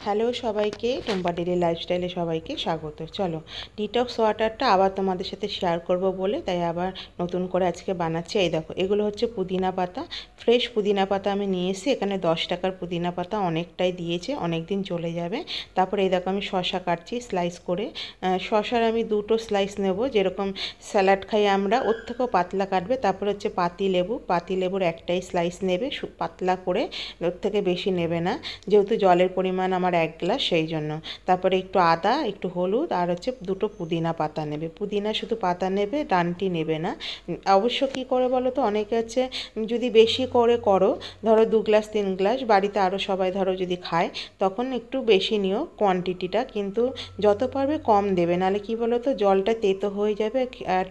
Hello সবাইকে, Tumpa daily লাইফস্টাইলে সবাইকে স্বাগত। চলো, ডিটক্স ওয়াটারটা আবার তোমাদের সাথে শেয়ার করব বলে তাই আবার নতুন করে আজকে বানাচ্ছি। এই দেখো, এগুলো হচ্ছে পুদিনা পাতা, ফ্রেশ পুদিনা পাতা আমি নিয়ে এসেছি। এখানে 10 টাকার পুদিনা পাতা অনেকটাই দিয়েছে, অনেক দিন চলে যাবে। তারপরে এই দেখো আমি শশা কাটছি স্লাইস করে। শশার আমি দুটো স্লাইস নেব, যেরকম স্যালাড খাই আমরা, ওর থেকেও পাতলা কাটবে। তারপরে হচ্ছে পাতি লেবুর একটাই স্লাইস নেবে, পাতলা করে, ওর থেকে বেশি নেবে না, যেহেতু জলের পরিমাণ আমার 1 গ্লাস, সেই জন্য। তারপরে একটু আদা, একটু হলুদ, আর হচ্ছে দুটো পুদিনা পাতা নেবে। পুদিনা শুধু পাতা নেবে, ডানটি নেবে না। অবশ্য কী করে বলো তো, অনেকে হচ্ছে যদি বেশি করে করো, ধরো 2 গ্লাস 3 গ্লাস, বাড়িতে আরও সবাই ধরো যদি খায়, তখন একটু বেশি নিও কোয়ান্টিটিটা, কিন্তু যত পারবে কম দেবে, নাহলে কী বলো তো, জলটা তেতো হয়ে যাবে,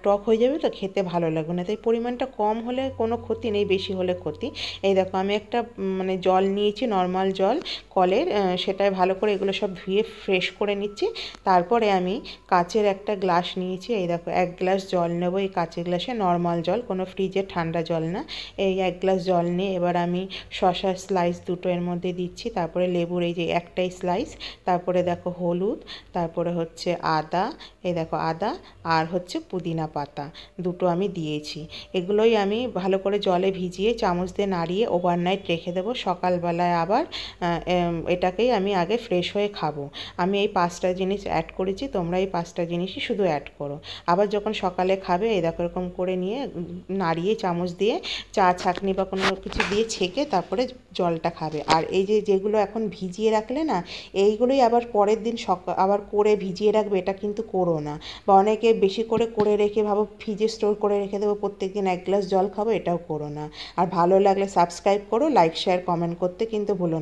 টক হয়ে যাবে, তো খেতে ভালো লাগবে না। তাই পরিমাণটা কম হলে কোনো ক্ষতি নেই, বেশি হলে ক্ষতি। এই দেখো আমি একটা মানে জল নিয়েছি, নর্মাল জল কলের, সেটাই ভালো করে এগুলো সব ধুয়ে ফ্রেশ করে নিচ্ছি। তারপরে আমি কাচের একটা গ্লাস নিয়েছি। এই দেখো 1 গ্লাস জল নেব, এই কাচের গ্লাসে, নর্মাল জল, কোনো ফ্রিজের ঠান্ডা জল না। এই 1 গ্লাস জল নিয়ে এবার আমি শশার স্লাইস দুটো এর মধ্যে দিচ্ছি, তারপরে লেবুর এই যে একটাই স্লাইস, তারপরে দেখো হলুদ, তারপরে হচ্ছে আদা, এই দেখো আদা, আর হচ্ছে পুদিনা পাতা দুটো আমি দিয়েছি। এগুলোই আমি ভালো করে জলে ভিজিয়ে চামচ দিয়ে নাড়িয়ে ওভারনাইট রেখে দেবো। সকালবেলায় আবার এটাকেই আমি আগে ফ্রেশ হয়ে খাবো। আমি এই 5টা জিনিস অ্যাড করেছি, তোমরা এই 5টা জিনিসই শুধু অ্যাড করো। আবার যখন সকালে খাবে, এই দেখো এরকম করে নিয়ে নাড়িয়ে চামচ দিয়ে, চা ছাঁকনি বা কোনো কিছু দিয়ে ছেঁকে তারপরে জলটা খাবে। আর এই যে যেগুলো এখন ভিজিয়ে রাখলে না, এইগুলোই আবার পরের দিন আবার করে ভিজিয়ে রাখবে, এটা কিন্তু করো না। বা অনেকে বেশি করে রেখে ভাবো ফ্রিজে স্টোর করে রেখে দেবো, প্রত্যেকদিন 1 গ্লাস জল খাবো, এটাও করো না। আর ভালো লাগলে সাবস্ক্রাইব করো, লাইক শেয়ার কমেন্ট করতে কিন্তু ভুলো না।